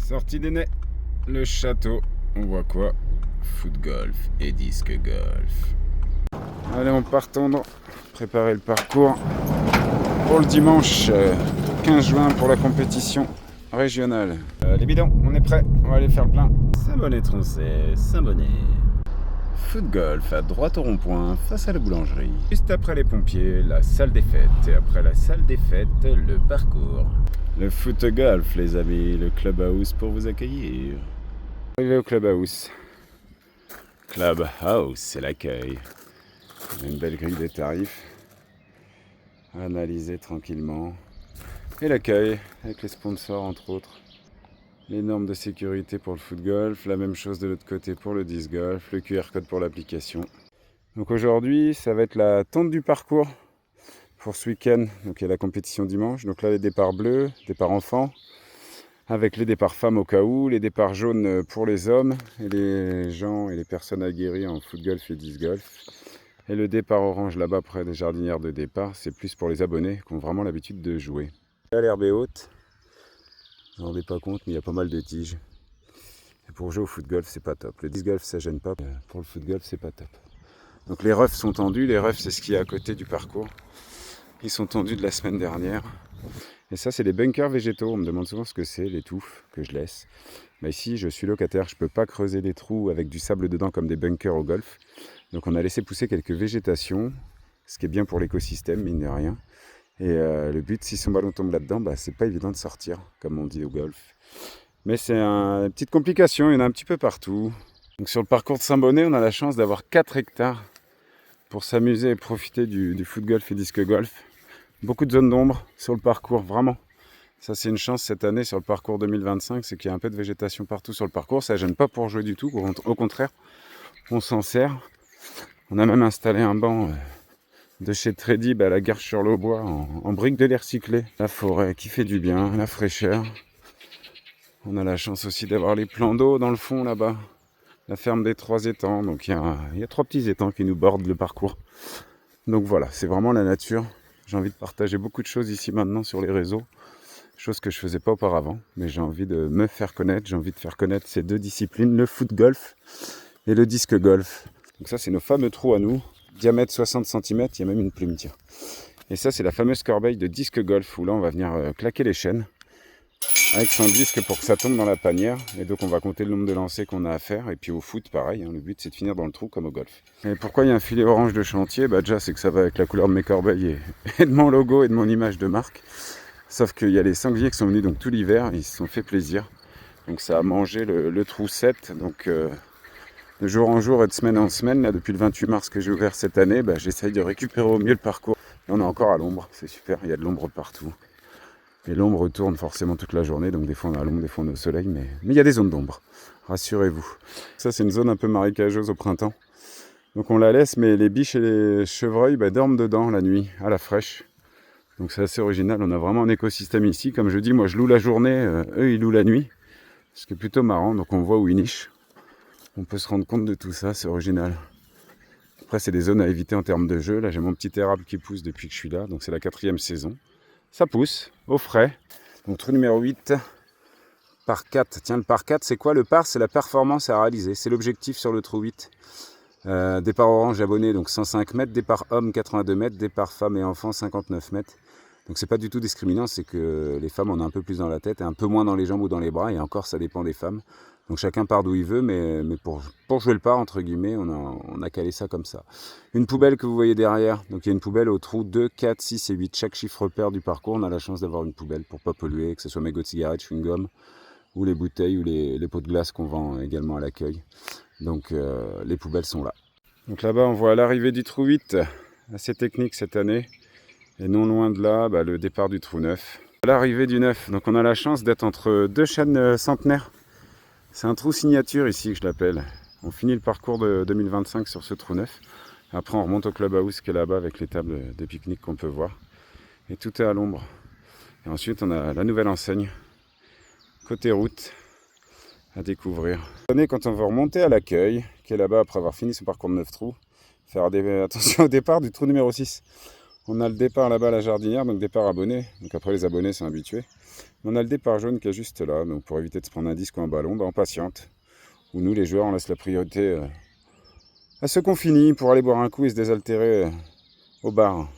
Sortie des nez, le château, on voit quoi? Foot golf et disque golf. Allez, on part tendre, préparer le parcours pour le dimanche 15 juin pour la compétition régionale. Les bidons, on est prêts, on va aller faire le plein. Saint-Bonnet-Troncet, Saint-Bonnet. Foot golf à droite au rond-point, face à la boulangerie. Juste après les pompiers, la salle des fêtes. Et après la salle des fêtes, le parcours. Le foot golf, les amis, le clubhouse pour vous accueillir. Arrivé au clubhouse. Clubhouse, c'est l'accueil. On a une belle grille des tarifs. Analyser tranquillement. Et l'accueil, avec les sponsors entre autres. Les normes de sécurité pour le foot golf, la même chose de l'autre côté pour le disc golf, le QR code pour l'application. Donc aujourd'hui, ça va être la tente du parcours pour ce week-end. Donc il y a la compétition dimanche. Donc là, les départs bleus, départs enfants, avec les départs femmes au cas où, les départs jaunes pour les hommes, et les gens et les personnes aguerries en foot golf et disc golf. Et le départ orange là-bas près des jardinières de départ, c'est plus pour les abonnés qui ont vraiment l'habitude de jouer. Là, l'herbe est haute. Vous vous rendez pas compte, mais il y a pas mal de tiges. Et pour jouer au foot golf, c'est pas top. Le disc golf, ça gêne pas. Pour le foot golf, c'est pas top. Donc les roughs sont tendus. Les roughs, c'est ce qui est à côté du parcours. Ils sont tendus de la semaine dernière. Et ça, c'est des bunkers végétaux. On me demande souvent ce que c'est, les touffes que je laisse. Mais ici, je suis locataire. Je peux pas creuser des trous avec du sable dedans comme des bunkers au golf. Donc on a laissé pousser quelques végétations, ce qui est bien pour l'écosystème, mine de rien. Et le but, si son ballon tombe là-dedans, c'est pas évident de sortir, comme on dit au golf. Mais c'est une petite complication, il y en a un petit peu partout. Donc sur le parcours de Saint-Bonnet, on a la chance d'avoir 4 hectares pour s'amuser et profiter du foot golf et disque golf. Beaucoup de zones d'ombre sur le parcours, vraiment. Ça, c'est une chance cette année sur le parcours 2025, c'est qu'il y a un peu de végétation partout sur le parcours. Ça ne gêne pas pour jouer du tout, au contraire, on s'en sert. On a même installé un banc de chez Tredib à la gare sur le bois en briques de lait recyclées. La forêt qui fait du bien, la fraîcheur. On a la chance aussi d'avoir les plans d'eau dans le fond là-bas. La ferme des 3 étangs. Donc il y a 3 petits étangs qui nous bordent le parcours. Donc voilà, c'est vraiment la nature. J'ai envie de partager beaucoup de choses ici maintenant sur les réseaux. Chose que je ne faisais pas auparavant. Mais j'ai envie de me faire connaître. J'ai envie de faire connaître ces 2 disciplines, le foot golf et le disque golf. Donc ça, c'est nos fameux trous à nous. Diamètre 60 cm, il y a même une plume, tiens. Et ça, c'est la fameuse corbeille de disque golf où là, on va venir claquer les chaînes avec son disque pour que ça tombe dans la panière. Et donc, on va compter le nombre de lancers qu'on a à faire. Et puis au foot, pareil, le but, c'est de finir dans le trou comme au golf. Et pourquoi il y a un filet orange de chantier? Déjà, c'est que ça va avec la couleur de mes corbeilles et de mon logo et de mon image de marque. Sauf qu'il y a les sangliers qui sont venus donc tout l'hiver, ils se sont fait plaisir. Donc ça a mangé le trou 7. Donc de jour en jour et de semaine en semaine, là, depuis le 28 mars que j'ai ouvert cette année, j'essaye de récupérer au mieux le parcours. Et on est encore à l'ombre, c'est super, il y a de l'ombre partout. Et l'ombre tourne forcément toute la journée, donc des fois on est à l'ombre, des fois on est au soleil, mais il y a des zones d'ombre, rassurez-vous. Ça, c'est une zone un peu marécageuse au printemps. Donc on la laisse, mais les biches et les chevreuils dorment dedans la nuit, à la fraîche. Donc c'est assez original, on a vraiment un écosystème ici. Comme je dis, moi je loue la journée, eux ils louent la nuit. Ce qui est plutôt marrant, donc on voit où ils nichent. On peut se rendre compte de tout ça, c'est original. Après, c'est des zones à éviter en termes de jeu. Là, j'ai mon petit érable qui pousse depuis que je suis là, donc c'est la 4e saison. Ça pousse, au frais. Donc trou numéro 8, par 4. Tiens, le par 4, c'est quoi? Le par, c'est la performance à réaliser. C'est l'objectif sur le trou 8. Départ orange abonné, donc 105 mètres. Départ homme, 82 mètres. Départ femme et enfants, 59 mètres. Donc c'est pas du tout discriminant, c'est que les femmes, on a un peu plus dans la tête et un peu moins dans les jambes ou dans les bras. Et encore, ça dépend des femmes. Donc chacun part d'où il veut, mais pour jouer le par, entre guillemets, on a calé ça comme ça. Une poubelle que vous voyez derrière, donc il y a une poubelle au trou 2, 4, 6 et 8. Chaque chiffre pair du parcours, on a la chance d'avoir une poubelle pour pas polluer, que ce soit mégots de cigarettes, chewing-gum, ou les bouteilles, ou les pots de glace qu'on vend également à l'accueil. Donc les poubelles sont là. Donc là-bas, on voit l'arrivée du trou 8, assez technique cette année. Et non loin de là, le départ du trou 9. L'arrivée du 9, donc on a la chance d'être entre 2 chênes centenaires. C'est un trou signature ici que je l'appelle. On finit le parcours de 2025 sur ce trou 9. Après on remonte au clubhouse qui est là-bas avec les tables de pique-nique qu'on peut voir. Et tout est à l'ombre. Et ensuite on a la nouvelle enseigne, côté route, à découvrir. Quand on va remonter à l'accueil, qui est là-bas après avoir fini son parcours de 9 trous, faire attention au départ du trou numéro 6. On a le départ là-bas à la Jardinière, donc départ abonné. Donc après les abonnés sont habitués. On a le départ jaune qui est juste là, donc pour éviter de se prendre un disque ou un ballon, on patiente. Ou nous les joueurs on laisse la priorité à ceux qu'on finit pour aller boire un coup et se désaltérer au bar.